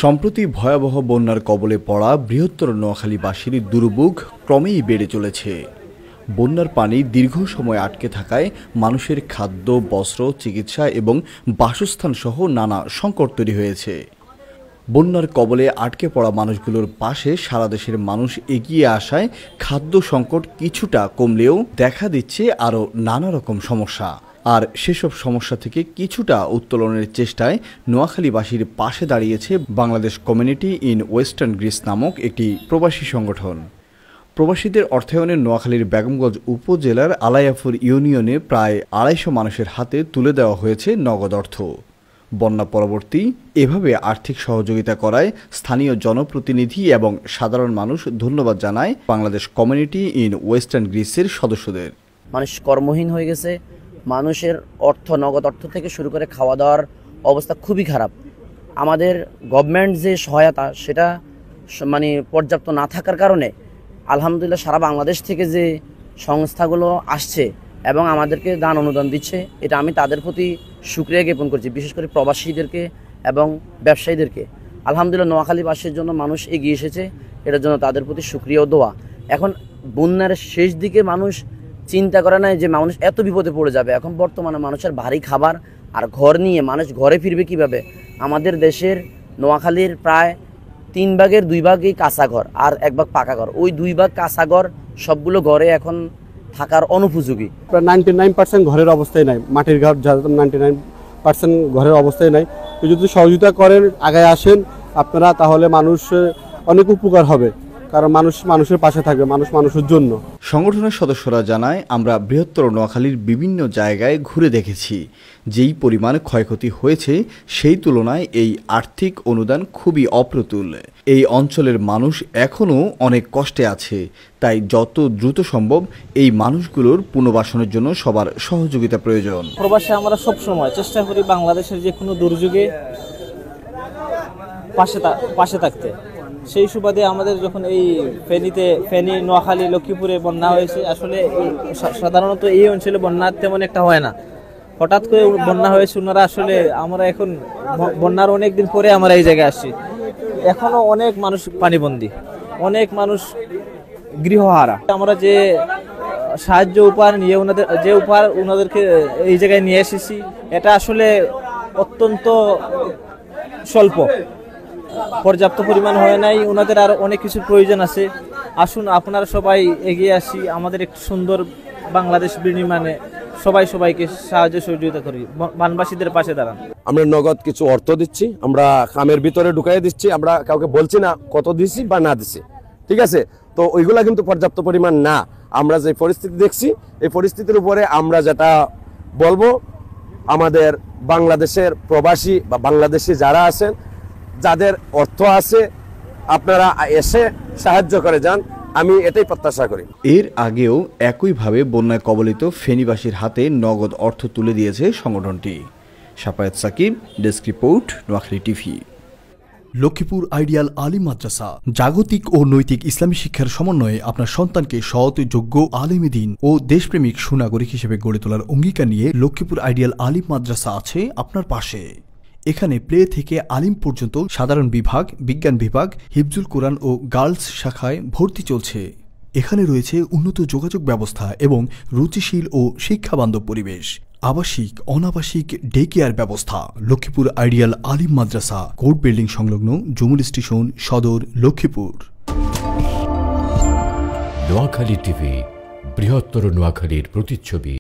সম্প্রতি ভয়াবহ বন্যার কবলে পড়া বৃহত্তর নোয়াখালীবাসীর দুর্ভোগ ক্রমেই বেড়ে চলেছে। বন্যার পানি দীর্ঘ সময় আটকে থাকায় মানুষের খাদ্য, বস্ত্র, চিকিৎসা এবং বাসস্থান সহ নানা সংকট তৈরি হয়েছে। বন্যার কবলে আটকে পড়া মানুষগুলোর পাশে সারা দেশের মানুষ এগিয়ে আসায় খাদ্য সংকট কিছুটা কমলেও দেখা দিচ্ছে আরও নানা রকম সমস্যা। আর সেসব সমস্যা থেকে কিছুটা উত্তোলনের চেষ্টায় নোয়াখালীবাসীর পাশে দাঁড়িয়েছে Bangladesh community in western Greece নামক একটি প্রবাসী সংগঠন। প্রবাসীদের অর্থায়নে নোয়াখালীর বেগমগঞ্জ উপজেলার আলাইয়াপুর ইউনিয়নে প্রায় ২৫০ মানুষের হাতে তুলে দেওয়া হয়েছে নগদ অর্থ। বন্যা পরবর্তী এভাবে আর্থিক সহযোগিতা করায় স্থানীয় জনপ্রতিনিধি এবং সাধারণ মানুষ ধন্যবাদ জানায় বাংলাদেশ কমিউনিটি ইন ওয়েস্টার্ন গ্রিসের সদস্যদের। মানুষ কর্মহীন হয়ে গেছে, মানুষের নগদ অর্থ থেকে শুরু করে খাওয়া দাওয়ার অবস্থা খুবই খারাপ। আমাদের গভর্নমেন্ট যে সহায়তা সেটা পর্যাপ্ত না থাকার কারণে আলহামদুলিল্লাহ সারা বাংলাদেশ থেকে যে সংস্থাগুলো আসছে এবং আমাদেরকে দান অনুদান দিচ্ছে, এটা আমি তাদের প্রতি শুকরিয়া জ্ঞাপন করছি, বিশেষ করে প্রবাসীদেরকে এবং ব্যবসায়ীদেরকে। আলহামদুলিল্লাহ নোয়াখালীবাসীর জন্য মানুষ এগিয়ে এসেছে, এটার জন্য তাদের প্রতি শুকরিয়া ও দোয়া। এখন বন্যার শেষ দিকে মানুষ চিন্তা করে নাই যে মানুষ এত বিপদে পড়ে যাবে। এখন বর্তমানে মানুষের ভারী খাবার আর ঘর নিয়ে মানুষ ঘরে ফিরবে কিভাবে? আমাদের দেশের নোয়াখালীর প্রায় 3 ভাগের 2 ভাগই কাঁচা ঘর আর 1 ভাগ পাকা ঘর। ওই 2 ভাগ কাঁচা ঘর সবগুলো ঘরে এখন থাকার অনুপযোগী। প্রায় 99% ঘরের অবস্থায় নাই, মাটির ঘর যাদের 99% ঘরের অবস্থায় নাই। তো যদি সহযোগিতা করেন, আগায় আসেন আপনারা, তাহলে মানুষ অনেক উপকার হবে, কারণ মানুষের পাশে থাকবে, মানুষের জন্য। সংগঠনের সদস্যরা জানায়, আমরা বৃহত্তর নোয়াখালীর বিভিন্ন জায়গায় ঘুরে দেখেছি, যেই পরিমাণ ক্ষয়ক্ষতি হয়েছে সেই তুলনায় এই আর্থিক অনুদান খুবই অপ্রতুল। এই অঞ্চলের মানুষ এখনও অনেক কষ্টে আছে, তাই যত দ্রুত সম্ভব এই মানুষগুলোর পুনর্বাসনের জন্য সবার সহযোগিতা প্রয়োজন। প্রবাসে আমরা সবসময় চেষ্টা করি বাংলাদেশের যে কোনো দুর্যোগে পাশে থাকতে। সেই সুবাদে আমাদের যখন এই ফেনী, নোয়াখালী, লক্ষ্মীপুরে বন্যা হয়েছে, আসলে সাধারণত এই অঞ্চলে বন্যা তেমন একটা হয় না। হঠাৎ করে বন্যা হয়েছে ওনারা, আসলে আমরা এখন বন্যার অনেক দিন পরে আমরা এই জায়গায় আসছি। এখনো অনেক মানুষ পানিবন্দী, অনেক মানুষ গৃহহারা। আমরা যে সাহায্য উপহার নিয়ে ওনাদেরকে এই জায়গায় নিয়ে এসেছি, এটা আসলে অত্যন্ত স্বল্প, পর্যাপ্ত পরিমাণ হয় নাই। ওনাদের আর অনেক কিছু প্রয়োজন আছে। আসুন আপনারা সবাই এগিয়ে আসি, আমাদের একটু সুন্দর বাংলাদেশ বিনির্মাণে সবাইকে সাহায্য সহযোগিতা করি, বানবাসীদের পাশে দাঁড়ান। আমরা নগদ কিছু অর্থ দিচ্ছি, আমরা খামের ভিতরে ঢুকাই দিচ্ছি, আমরা কাউকে বলছি না কত দিছি বা না দিছি, ঠিক আছে? তো ওইগুলা কিন্তু পর্যাপ্ত পরিমাণ না। আমরা যে পরিস্থিতি দেখছি, এই পরিস্থিতির উপরে আমরা যেটা বলবো, আমাদের বাংলাদেশের প্রবাসী বা বাংলাদেশি যারা আছেন, যাদের অর্থ আছে, আপনারা এসে সাহায্য করে যান, আমি এটাই প্রত্যাশা করি। এর আগেও একইভাবে বন্যায় কবলিত ফেনীবাসীর হাতে নগদ অর্থ তুলে দিয়েছে সংগঠনটি। Shafayet Sakib, desk report, Noakhali TV. Lakshmipur Ideal Alim Madrasa জাগতিক ও নৈতিক ইসলামী শিক্ষার সমন্বয়ে আপনার সন্তানকে সৎ, যোগ্য, আলেমে দ্বীন ও দেশপ্রেমিক সুনাগরিক হিসেবে গড়ে তোলার অঙ্গীকার নিয়ে লক্ষ্মীপুর আইডিয়াল আলিম মাদ্রাসা আছে আপনার পাশে। এখানে প্লে থেকে আলিম পর্যন্ত সাধারণ বিভাগ, বিজ্ঞান বিভাগ, হিফজুল কোরআন ও গার্লস শাখায় ভর্তি চলছে। এখানে রয়েছে উন্নত যোগাযোগ ব্যবস্থা এবং রুচিশীল ও শিক্ষাবান্ধব পরিবেশ, আবাসিক, অনাবাসিক ডে কেয়ার ব্যবস্থা। লক্ষ্মীপুর আইডিয়াল আলিম মাদ্রাসা, কোর্ট বিল্ডিং সংলগ্ন, জমুল স্টেশন, সদর, লক্ষ্মীপুর। নোয়াখালী টিভি, বৃহত্তর নোয়াখালীর প্রতিচ্ছবি।